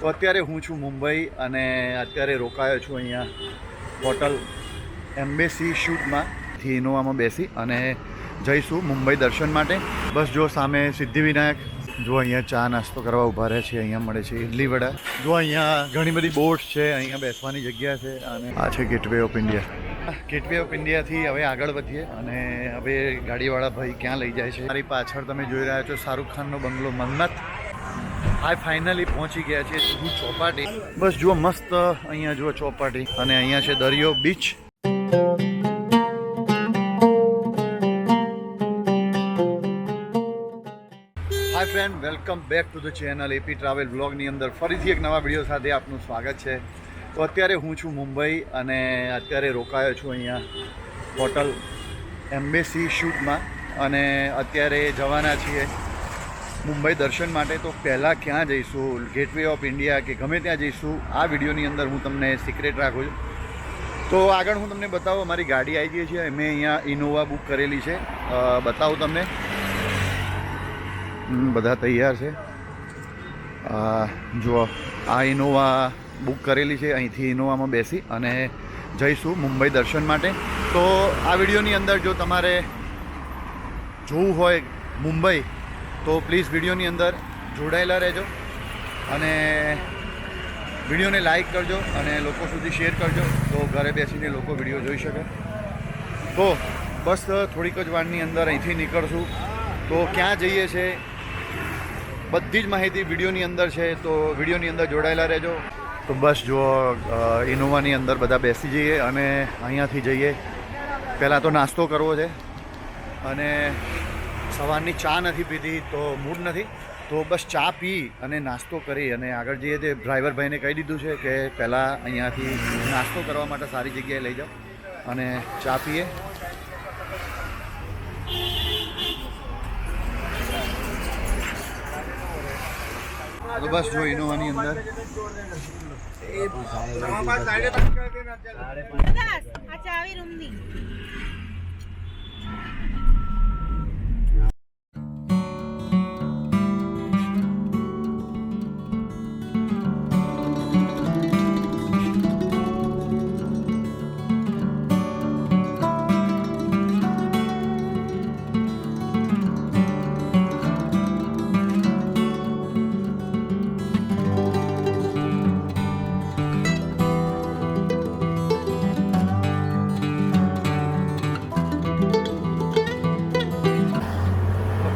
તો અત્યારે હું છું મુંબઈ અને અત્યારે રોકાયો છું અહીંયા હોટલ એમ્બેસી શૂટમાં થી ઇનોવામાં બેસી અને જઈશું મુંબઈ દર્શન માટે. બસ જો સામે સિદ્ધિવિનાયક, જો અહીંયા ચા નાસ્તો કરવા ઊભા રહે છે, અહીંયા મળે છે ઇડલી વડા. જો અહીંયા ઘણી બધી બોટ્સ છે, અહીંયા બેસવાની જગ્યા છે અને આ છે gateway of India. Gateway of ઇન્ડિયાથી હવે આગળ વધીએ અને હવે ગાડીવાળા ભાઈ ક્યાં લઈ જાય છે. મારી પાછળ તમે જોઈ રહ્યા છો શાહરૂખ ખાનનો બંગલો મન્નત. આ ફાઇનલી પહોંચી ગયા છે જુહુ ચોપાટી. બસ જુઓ મસ્ત અહીંયા જુઓ ચોપાટી અને અહીંયા છે દરિયો beach. Hi friend, welcome back to the channel AP travel બ્લોગની અંદર ફરીથી એક નવા વિડીયો સાથે આપનું સ્વાગત છે. તો અત્યારે હું છું મુંબઈ અને અત્યારે રોકાયો છું અહીંયા હોટલ એમ્બેસી શૂટમાં અને અત્યારે જવાના છીએ મુંબઈ દર્શન માટે. તો પહેલાં ક્યાં જઈશું, ગેટવે ઓફ ઇન્ડિયા કે ગમે ત્યાં જઈશું, આ વિડીયોની અંદર હું તમને સિક્રેટ રાખું છું. તો આગળ હું તમને બતાવું, અમારી ગાડી આવી ગઈ છે. મેં અહીંયા ઇનોવા બુક કરેલી છે, બતાવું તમને. બધા તૈયાર છે. જુઓ આ ઇનોવા બુક કરેલી છે. અહીંથી ઇનોવામાં બેસી અને જઈશું મુંબઈ દર્શન માટે. તો આ વિડીયોની અંદર જો તમારે જોવું હોય મુંબઈ તો પ્લીઝ વિડીયોની અંદર જોડાયેલા રહેજો અને વિડીયોને લાઈક કરજો અને લોકો સુધી શેર કરજો, તો ઘરે બેસીને લોકો વિડીયો જોઈ શકે. તો બસ થોડીક જ વારની અંદર અહીંથી નીકળશું. તો ક્યાં જઈએ છે બધી જ માહિતી વિડીયોની અંદર છે, તો વિડીયોની અંદર જોડાયેલા રહેજો. તો બસ જો ઇનોવાની અંદર બધા બેસી જઈએ અને અહીંયાથી જઈએ. પહેલાં તો નાસ્તો કરવો છે અને સવારની ચા નથી પીધી તો મૂડ નથી, તો બસ ચા પી અને નાસ્તો કરી અને આગળ જઈએ. તે ડ્રાઈવર ભાઈને કહી દીધું છે કે પહેલાં અહીંયાથી નાસ્તો કરવા માટે સારી જગ્યાએ લઈ જાઓ અને ચા પીએ. તો બસ જો ઇનોવાની અંદર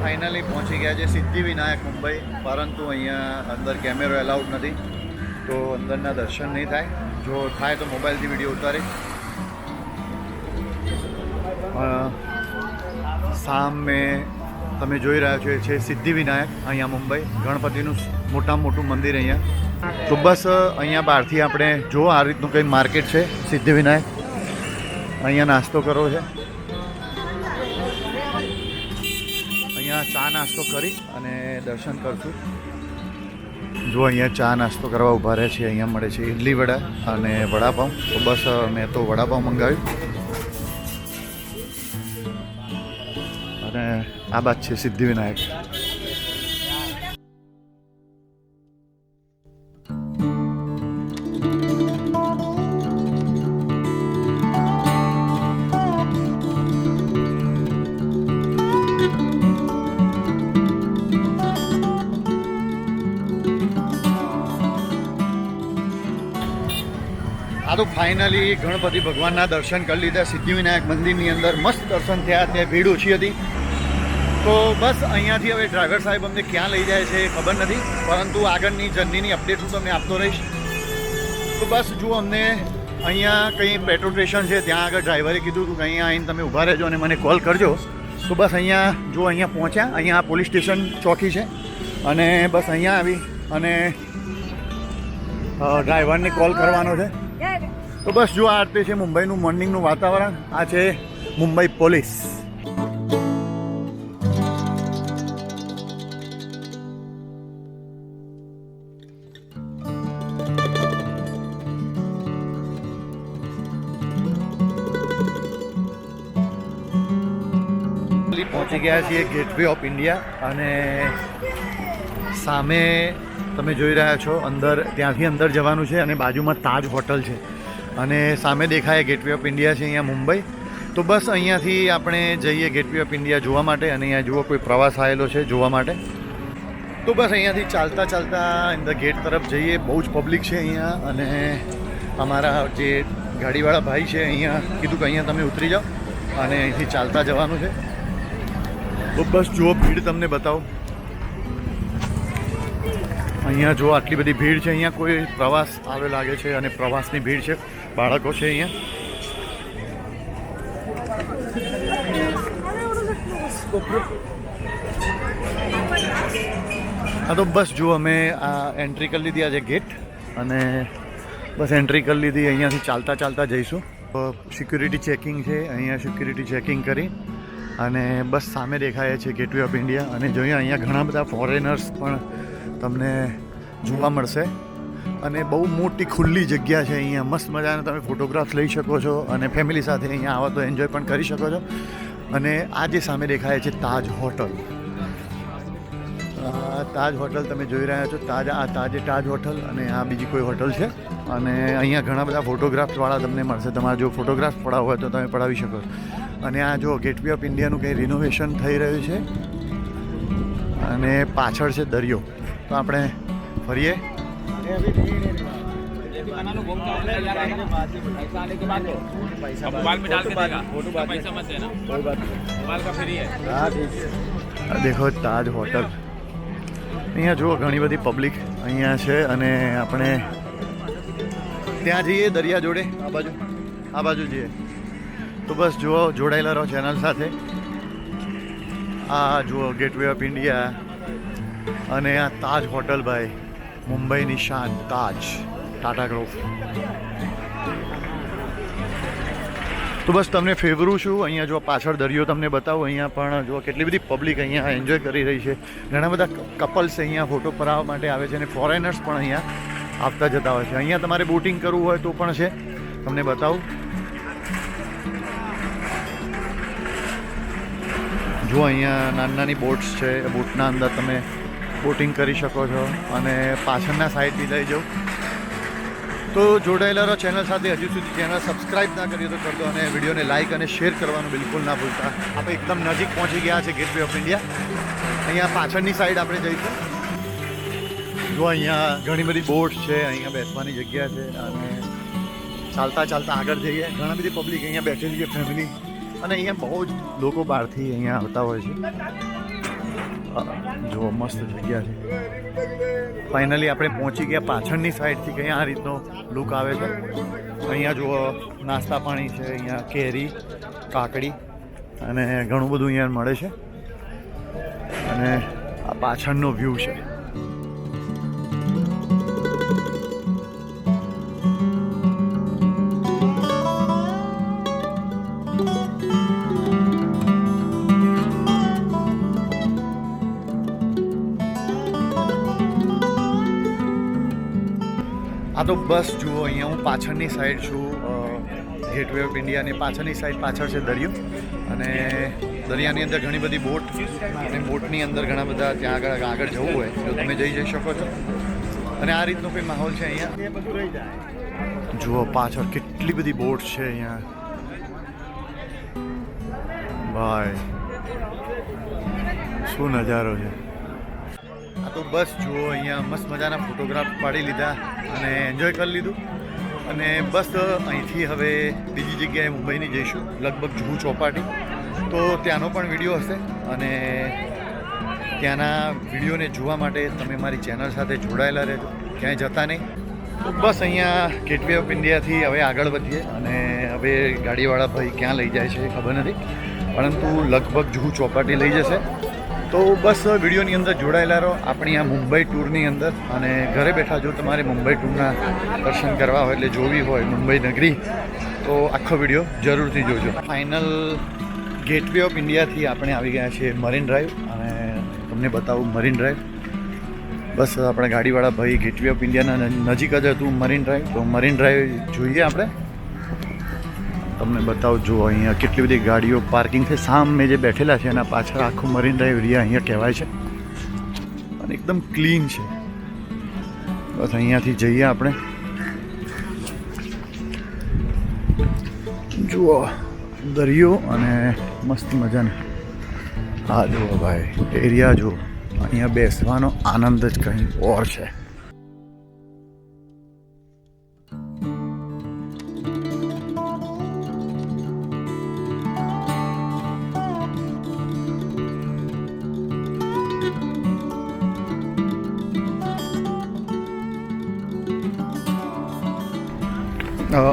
ફાઇનલી પહોંચી ગયા છે સિદ્ધિવિનાયક મુંબઈ. પરંતુ અહીંયા અંદર કેમેરો એલાઉડ નથી, તો અંદરના દર્શન નહીં થાય. જો થાય તો મોબાઈલથી વિડીયો ઉતારીશ. સામે તમે જોઈ રહ્યા છો છે સિદ્ધિવિનાયક, અહીંયા મુંબઈ ગણપતિનું મોટામાં મોટું મંદિર અહીંયા. તો બસ અહીંયા બહારથી આપણે જો આ રીતનું કંઈ માર્કેટ છે સિદ્ધિવિનાયક. અહીંયા નાસ્તો કરવો છે. અહીંયા ચા નાસ્તો કરી અને દર્શન કરશું. જો અહીંયા ચા નાસ્તો કરવા ઊભા રહે છે, અહીંયા મળે છે ઇડલી વડા અને વડાપાઉં. તો બસ મેં તો વડાપાઉં મંગાવ્યું અને આ બાદ છે સિદ્ધિવિનાયક. આ તો ફાઇનલી ગણપતિ ભગવાનના દર્શન કરી લીધા સિદ્ધિવિનાયક મંદિરની અંદર. મસ્ત દર્શન થયા, ત્યાં ભીડ ઓછી હતી. તો બસ અહીંયાથી હવે ડ્રાઈવર સાહેબ અમને ક્યાં લઈ જાય છે એ ખબર નથી, પરંતુ આગળની જર્નીની અપડેટ હું તમને આપતો રહીશ. તો બસ જુઓ, અમને અહીંયા કંઈ પેટ્રોલ સ્ટેશન છે, ત્યાં આગળ ડ્રાઈવરે કીધું હતું કે અહીંયા આવીને તમે ઊભા રહેજો અને મને કોલ કરજો. તો બસ અહીંયા જો અહીંયા પહોંચ્યા. અહીંયા પોલીસ સ્ટેશન ચોકી છે અને બસ અહીંયા આવી અને ડ્રાઈવરને કોલ કરવાનો છે. તો બસ જો આ રીતે છે મુંબઈનું મોર્નિંગનું વાતાવરણ. આ છે મુંબઈ પોલીસ. પહોંચી ગયા છીએ ગેટવે ઓફ ઇન્ડિયા અને સામે તમે જોઈ રહ્યા છો અંદર, ત્યાંથી અંદર જવાનું છે અને બાજુમાં તાજ હોટલ છે અને સામે દેખાય ગેટવે ઓફ ઇન્ડિયા છે અહીંયા મુંબઈ. તો બસ અહીંયાથી આપણે જઈએ ગેટવે ઓફ ઇન્ડિયા જોવા માટે અને અહીંયા જુઓ કોઈ પ્રવાસ આવેલો છે જોવા માટે. તો બસ અહીંયાથી ચાલતા ચાલતા ઇન ધ ગેટ તરફ જઈએ. બહુ જ પબ્લિક છે અહીંયા અને અમારા જે ગાડીવાળા ભાઈ છે અહીંયા કીધું કે અહીંયા તમે ઉતરી જાઓ અને અહીંથી ચાલતા જવાનું છે. તો બસ જુઓ ભીડ તમને બતાવો. અહીંયા જો આટલી બધી ભીડ છે. અહીંયા કોઈ પ્રવાસ આવે લાગે છે અને પ્રવાસની ભીડ છે. બાળકો છે અહીંયા. હા તો બસ જુઓ અમે આ એન્ટ્રી કરી લીધી આજે ગેટ અને બસ એન્ટ્રી કરી લીધી. અહીંયાથી ચાલતા ચાલતા જઈશું. સિક્યુરિટી ચેકિંગ છે અહીંયા. સિક્યુરિટી ચેકિંગ કરી અને બસ સામે દેખાય છે ગેટવે ઓફ ઇન્ડિયા. અને જોઈએ અહીંયા ઘણા બધા ફોરેનર્સ પણ તમને જોવા મળશે અને બહુ મોટી ખુલ્લી જગ્યા છે અહીંયા. મસ્ત મજાના તમે ફોટોગ્રાફ્સ લઈ શકો છો અને ફેમિલી સાથે અહીંયા આવો તો એન્જોય પણ કરી શકો છો. અને આ જે સામે દેખાય છે તાજ હોટલ. તાજ હોટલ તમે જોઈ રહ્યા છો. તાજ હોટલ અને આ બીજી કોઈ હોટલ છે અને અહીંયા ઘણા બધા ફોટોગ્રાફ્સવાળા તમને મળશે. તમારે જો ફોટોગ્રાફ્સ પડાવવા હોય તો તમે પડાવી શકો. અને આ જો ગેટવે ઓફ ઇન્ડિયાનું કંઈ રિનોવેશન થઈ રહ્યું છે અને પાછળ છે દરિયો. તો આપણે ફરીએ. દેખો તાજ હોટલ. અહીંયા જુઓ ઘણી બધી પબ્લિક અહીંયા છે અને આપણે ત્યાં જઈએ દરિયા જોડે. આ બાજુ જઈએ. તો બસ જુઓ જોડાયેલા રહો ચેનલ સાથે. આ જુઓ ગેટવે ઓફ ઇન્ડિયા અને આ તાજ હોટલ ભાઈ, મુંબઈની શાન તાજ ટાટા ગ્રુપ. તો બસ તમને ફેવરું છું. અહીંયા જો પાછળ દરિયો તમને બતાવું. અહીંયા પણ જો કેટલી બધી પબ્લિક અહીંયા એન્જોય કરી રહી છે. ઘણા બધા કપલ્સ અહીંયા ફોટો પડાવવા માટે આવે છે અને ફોરેનર્સ પણ અહીંયા આવતા જતા હોય છે. અહીંયા તમારે બોટિંગ કરવું હોય તો પણ છે, તમને બતાવું. જો અહીંયા નાની નાની બોટ્સ છે. બોટના અંદર તમે બોટિંગ કરી શકો છો અને પાછળના સાઈડથી લઈ જાઉં. તો જોડાયેલા રહો ચેનલ સાથે. હજુ સુધી ચેનલ સબસ્ક્રાઈબ ના કરી તો કરી દો અને વિડીયોને લાઇક અને શેર કરવાનું બિલકુલ ના ભૂલતા. આપણે એકદમ નજીક પહોંચી ગયા છે ગેટવે ઓફ ઇન્ડિયા. અહીંયા પાછળની સાઈડ આપણે જઈશું. જો અહીંયા ઘણી બધી બોટ્સ છે. અહીંયા બેસવાની જગ્યા છે અને ચાલતા ચાલતા આગળ જઈએ. ઘણા બધી પબ્લિક અહીંયા બેઠેલી છે, ફેમિલી. અને અહીંયા બહુ જ લોકો બહારથી અહીંયા આવતા હોય છે. જો મસ્ત જગ્યા છે. ફાઇનલી આપણે પહોંચી ગયા પાછળની સાઈડથી. કંઈ આ રીતનો લુક આવે છે. અહીંયા જુઓ નાસ્તા પાણી છે. અહીંયા કેરી, કાકડી અને ઘણું બધું અહીંયા મળે છે. અને આ પાછળનો વ્યૂ છે. આ તો બસ જુઓ અહીંયા હું પાછળની સાઈડ છું ગેટવે ઓફ ઇન્ડિયાની પાછળની સાઈડ. પાછળ છે દરિયો અને દરિયાની અંદર ઘણી બધી બોટ અને બોટની અંદર ઘણા બધા ત્યાં આગળ જવું હોય તો તમે જઈ શકો છો. અને આ રીતનો કોઈ માહોલ છે અહીંયા. જુઓ પાછળ કેટલી બધી બોટ છે અહીંયા ભાઈ. શું નજારો છે. આ તો બસ જુઓ અહીંયા મસ્ત મજાના ફોટોગ્રાફ પાડી લીધા અને એન્જોય કરી લીધું. અને બસ અહીંથી હવે બીજી જગ્યાએ મુંબઈની જઈશું, લગભગ જુહુ ચોપાટી. તો ત્યાંનો પણ વિડીયો હશે અને ત્યાંના વિડીયોને જોવા માટે તમે મારી ચેનલ સાથે જોડાયેલા રહેજો, ક્યાંય જતા નહીં. તો બસ અહીંયા ગેટવે ઓફ ઇન્ડિયાથી હવે આગળ વધીએ અને હવે ગાડીવાળા ભાઈ ક્યાં લઈ જાય છે ખબર નથી, પરંતુ લગભગ જુહુ ચોપાટી લઈ જશે. તો બસ વિડીયોની અંદર જોડાયેલા રહો આપણી આ મુંબઈ ટૂરની અંદર. અને ઘરે બેઠા જો તમારે મુંબઈ ટૂરના દર્શન કરવા હોય એટલે જોવી હોય મુંબઈ નગરી તો આખો વિડીયો જરૂરથી જોજો. ફાઇનલ ગેટવે ઓફ ઇન્ડિયાથી આપણે આવી ગયા છીએ મરીન ડ્રાઈવ અને તમને બતાવું મરીન ડ્રાઈવ. બસ આપણે ગાડીવાળા ભાઈ ગેટવે ઓફ ઇન્ડિયાના નજીક જ હતું મરીન ડ્રાઈવ. તો મરીન ડ્રાઈવ જોઈએ આપણે, તમને બતાવું. જુઓ અહીંયા કેટલી બધી ગાડીઓ પાર્કિંગ છે. સામે જે બેઠેલા છે એના પાછળ આખું મરીન ડ્રાઈવ એરિયા અહીંયા કહેવાય છે અને એકદમ ક્લીન છે. બસ અહીંયાથી જઈએ આપણે. જુઓ દરિયો અને મસ્ત મજાને આ જુઓ ભાઈ એરિયા જુઓ. અહીંયા બેસવાનો આનંદ જ કંઈ ઓર છે.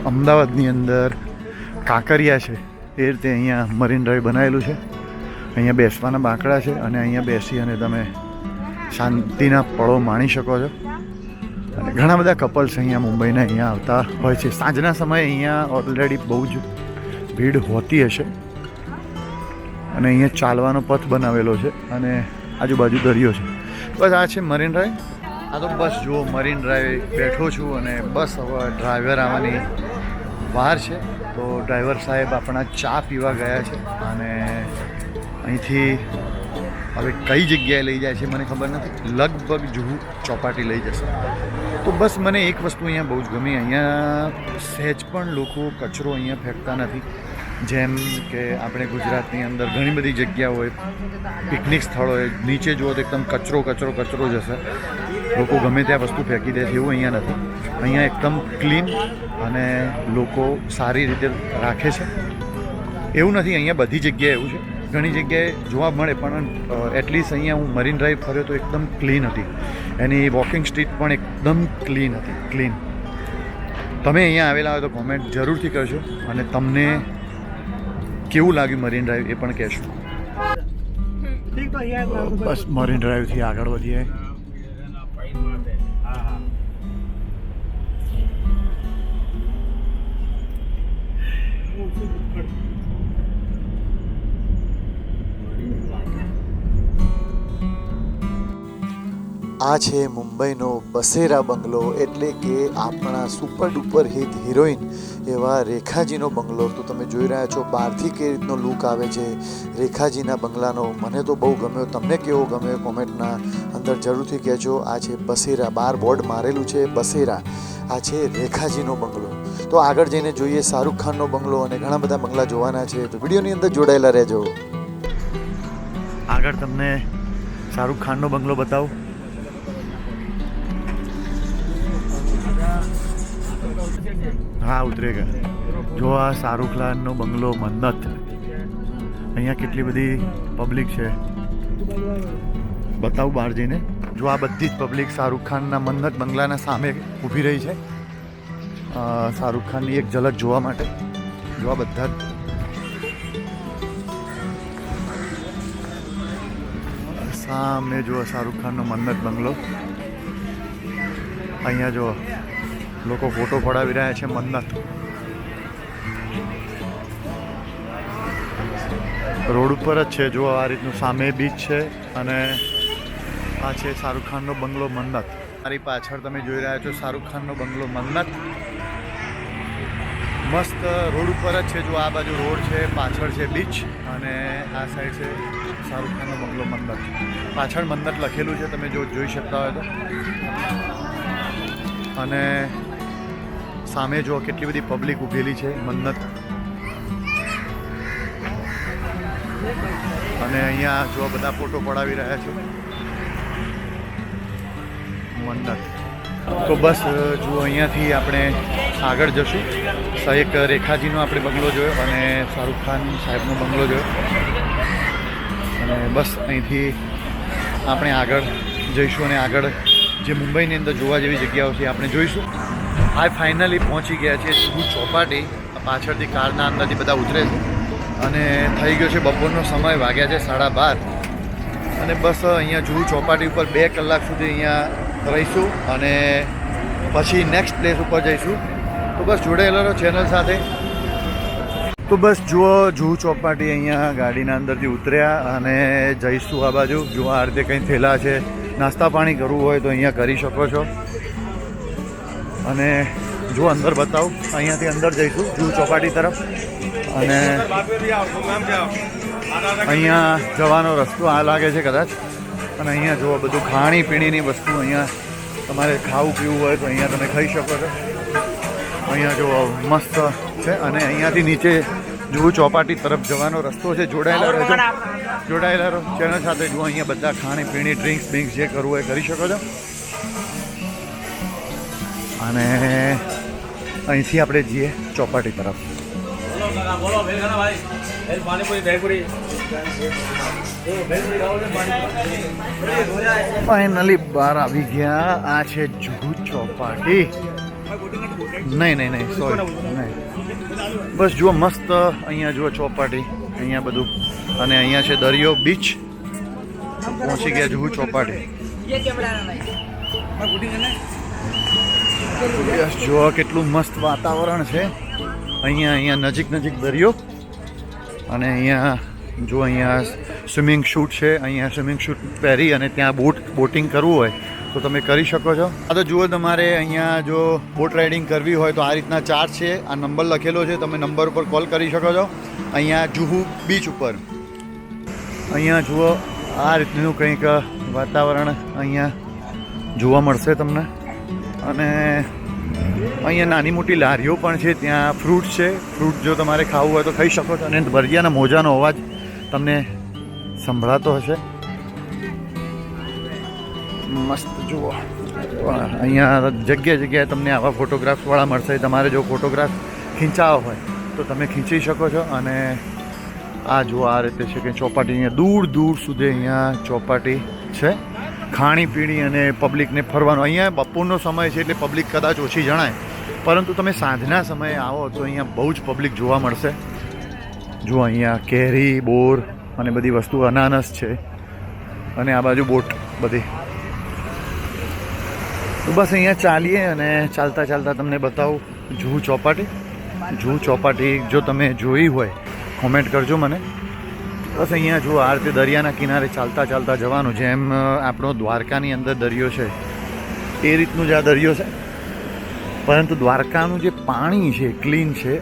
અમદાવાદની અંદર કાંકરિયા છે એ રીતે અહીંયા મરીન ડ્રાઈવ બનાવેલું છે. અહીંયા બેસવાના બાંકડા છે અને અહીંયા બેસી અને તમે શાંતિના પળો માણી શકો છો. અને ઘણા બધા કપલ્સ અહીંયા મુંબઈના અહીંયા આવતા હોય છે. સાંજના સમયે અહીંયા ઓલરેડી બહુ જ ભીડ હોતી હશે. અને અહીંયા ચાલવાનો પથ બનાવેલો છે અને આજુબાજુ દરિયો છે. બસ આ છે મરીન ડ્રાઈવ. આ તો બસ જુઓ મરીન ડ્રાઈવ બેઠો છું અને બસ હવે ડ્રાઈવર આવવાની વાર છે. તો ડ્રાઈવર સાહેબ આપણા ચા પીવા ગયા છે અને અહીંથી હવે કઈ જગ્યાએ લઈ જાય છે મને ખબર નથી. લગભગ જુહુ ચોપાટી લઈ જશે. તો બસ મને એક વસ્તુ અહીંયા બહુ જ ગમી. અહીંયા સહેજ પણ લોકો કચરો અહીંયા ફેંકતા નથી. જેમ કે આપણે ગુજરાતની અંદર ઘણી બધી જગ્યા હોય, પિકનિક સ્થળ હોય, નીચે જુઓ તો એકદમ કચરો કચરો કચરો જ હશે. લોકો ગમે ત્યાં વસ્તુ ફેંકી દે છે. એવું અહીંયા નથી. અહીંયા એકદમ ક્લીન અને લોકો સારી રીતે રાખે છે. એવું નથી અહીંયા બધી જગ્યાએ એવું છે. ઘણી જગ્યાએ જોવા મળે પણ એટલીસ્ટ અહીંયા હું મરીન ડ્રાઈવ ફર્યો તો એકદમ ક્લીન હતી. એની વોકિંગ સ્ટ્રીટ પણ એકદમ ક્લીન હતી. ક્લીન. તમે અહીંયા આવેલા હોય તો કોમેન્ટ જરૂરથી કરજો અને તમને કેવું લાગ્યું મરીન ડ્રાઈવ એ પણ કહેશો. બસ મરીન ડ્રાઈવથી આગળ વધીએ. આ છે મુંબઈનો બસેરા બંગલો, એટલે કે આપણા સુપર ડુપર હિટ હિરોઈન એવા રેખાજીનો બંગલો. તો તમે જોઈ રહ્યા છો બહારથી કઈ રીતનો લુક આવે છે રેખાજીના બંગલાનો. મને તો બહુ ગમ્યો. તમને કેવો ગમ્યો કોમેન્ટના અંદર જરૂરથી કહેજો. આ છે બસેરા, બહાર બોર્ડ મારેલું છે બસેરા. આ છે રેખાજીનો બંગલો. તો આગળ જઈને જોઈએ શાહરૂખ ખાનનો બંગલો અને ઘણા બધા બંગલા જોવાના છે. તો વિડીયોની અંદર જોડાયેલા રહેજો. આગળ તમને શાહરૂખ ખાનનો બંગલો બતાવું. હા ઉતરેગા. જો આ શાહરૂખ ખાનનો બંગલો મન્નત. અહીંયા કેટલી બધી પબ્લિક છે બતાવું બહાર જઈને. જો આ બધી જ પબ્લિક શાહરૂખ ખાનના મન્નત બંગલાના સામે ઊભી રહી છે શાહરૂખ ખાનની એક ઝલક જોવા માટે. જો આ બધા જ સામે જુઓ શાહરૂખ ખાનનો મન્નત બંગલો. અહીંયા જુઓ લોકો ફોટો પડાવી રહ્યા છે મન્નત. રોડ ઉપર જ છે. જો આ રીતનું સામે બીચ છે અને આ છે શાહરૂખ ખાનનો બંગલો મન્નત. મારી પાછળ તમે જોઈ રહ્યા છો શાહરૂખ ખાનનો બંગલો મન્નત. મસ્ત રોડ ઉપર જ છે. જો આ બાજુ રોડ છે, પાછળ છે બીચ અને આ સાઈડ છે શાહરૂખ ખાનનો બંગલો મન્નત. પાછળ મન્નત લખેલું છે, તમે જો જોઈ શકતા હોય તો. અને સામે જો કેટલી બધી પબ્લિક ઊભેલી છે મન્નત. અને અહીંયા જો બધા ફોટો પડાવી રહ્યા છે મન્નત. તો બસ જો અહીંયાથી આપણે આગળ જશું. એક રેખાજીનો આપણે બંગલો જોયો અને શાહરૂખ ખાન સાહેબનો બંગલો જોયો અને બસ અહીંથી આપણે આગળ જઈશું અને આગળ જે મુંબઈની અંદર જોવા જેવી જગ્યાઓ છે આપણે જોઈશું. આ ફાઇનલી પહોંચી ગયા છે જુહુ ચોપાટી. પાછળથી કારના અંદરથી બધા ઉતરે છે અને થઈ ગયો છે બપોરનો સમય, વાગ્યા છે 12:30 અને બસ અહીંયા જુહુ ચોપાટી ઉપર 2 કલાક સુધી અહીંયા રહીશું અને પછી નેક્સ્ટ પ્લેસ ઉપર જઈશું. તો બસ જોડાયેલા રહો ચેનલ સાથે. તો બસ જુઓ જુહુ ચોપાટી અહીંયા ગાડીના અંદરથી ઉતર્યા અને જઈશું આ બાજુ. જો આ રીતે કંઈ થયેલા છે, નાસ્તા પાણી કરવું હોય તો અહીંયા કરી શકો છો. અને જો અંદર બતાવું, અહીંયાથી અંદર જઈશું જુહુ ચોપાટી તરફ અને અહીંયા જવાનો રસ્તો આ લાગે છે કદાચ. અને અહીંયા જુઓ બધું ખાણી પીણીની વસ્તુ અહીંયા તમારે ખાવું પીવું હોય તો અહીંયા તમે ખાઈ શકો છો. અહીંયા જો મસ્ત છે અને અહીંયાથી નીચે જુહુ ચોપાટી તરફ જવાનો રસ્તો છે. જોડાયેલા રહો ચેનલ સાથે. જુઓ અહીંયા બધા ખાણી પીણી ડ્રિંક્સ બિંક્સ જે કરવું હોય કરી શકો છો. અને અહીંથી આપણે જઈએ ચોપાટી તરફ. ફાઇનલી બહાર આવી ગયા. આ છે જુહુ ચોપાટી. નહીં સોરી નહીં. બસ જુઓ મસ્ત અહીંયા જુઓ ચોપાટી. અહીંયા બધું અને અહીંયા છે દરિયો બીચ. પહોંચી ગયા જુહુ ચોપાટી. જુઓ કેટલું મસ્ત વાતાવરણ છે. અહીંયા નજીક દરિયો અને અહીંયા જો અહીંયા સ્વિમિંગ શૂટ છે. અહીંયા સ્વિમિંગ શૂટ પહેરી અને ત્યાં બોટિંગ કરવું હોય તો તમે કરી શકો છો. આ તો જુઓ તમારે અહીંયા જો બોટ રાઇડિંગ કરવી હોય તો આ રીતના ચાર્જ છે. આ નંબર લખેલો છે. તમે નંબર ઉપર કોલ કરી શકો છો. અહીંયા જુહુ બીચ ઉપર અહીંયા જુઓ આ રીતનું કંઈક વાતાવરણ અહીંયા જોવા મળશે તમને. અને અહીંયા નાની મોટી લારીઓ પણ છે. ત્યાં ફ્રૂટ છે. ફ્રૂટ જો તમારે ખાવું હોય તો ખાઈ શકો છો. અને દરિયાના મોજાનો અવાજ તમને સંભળાતો હશે. મસ્ત જુઓ અહીંયા જગ્યાએ તમને આવા ફોટોગ્રાફ્સવાળા મળશે. તમારે જો ફોટોગ્રાફ ખીંચાવો હોય તો તમે ખીંચી શકો છો. અને આ જુઓ આ રીતે છે કે ચોપાટી અહીંયા દૂર સુધી અહીંયા ચોપાટી છે. ખાણીપીણી અને પબ્લિકને ફરવાનું. અહીંયા બપોરનો સમય છે એટલે પબ્લિક કદાચ ઓછી જણાય, પરંતુ તમે સાંજના સમયે આવો તો અહીંયા બહુ જ પબ્લિક જોવા મળશે. જુઓ અહીંયા કેરી, બોર અને બધી વસ્તુ, અનાનસ છે. અને આ બાજુ બોટ બધી. તો બસ અહીંયા ચાલીએ અને ચાલતા તમને બતાવું જુહુ ચોપાટી. જુહુ ચોપાટી જો તમે જોઈ હોય કોમેન્ટ કરજો મને. બસ અહીંયા જુઓ આ રીતે દરિયાના કિનારે ચાલતા જવાનું. જેમ આપણો દ્વારકાની અંદર દરિયો છે એ રીતનું જ આ દરિયો છે, પરંતુ દ્વારકાનું જે પાણી છે ક્લીન છે.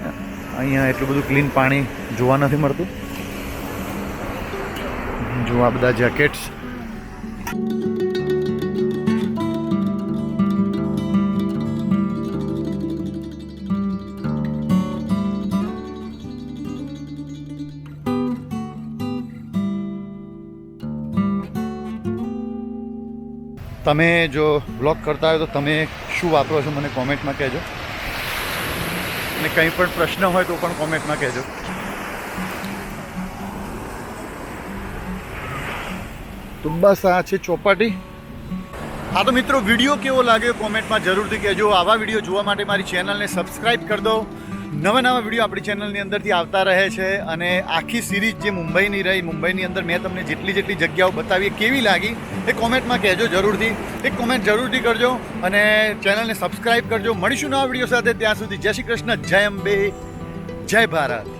અહીંયા એટલું બધું ક્લીન પાણી જોવા નથી મળતું. જો આ બધા જેકેટ્સ. તમે જો બ્લોગ કરતા હોય તો તમે શું વાપરો છો મને કોમેન્ટમાં કહેજો. અને કંઈ પણ પ્રશ્ન હોય તો પણ કોમેન્ટમાં કહેજો. તો બસ આ છે ચોપાટી. હા તો મિત્રો, વિડીયો કેવો લાગ્યો કોમેન્ટમાં જરૂરથી કહેજો. આવા વિડીયો જોવા માટે મારી ચેનલને સબસ્ક્રાઈબ કરી દો. નવા વિડીયો આપણી ચેનલની અંદરથી આવતા રહે છે. અને આખી સિરીઝ જે મુંબઈની રહી, મુંબઈની અંદર મેં તમને જેટલી જગ્યાઓ બતાવી કેવી લાગી એ કોમેન્ટમાં કહેજો જરૂરથી. એક કોમેન્ટ જરૂરથી કરજો અને ચેનલને સબસ્ક્રાઈબ કરજો. મળીશું નવા વિડીયો સાથે. ત્યાં સુધી જય શ્રી કૃષ્ણ, જય અંબે, જય ભારત.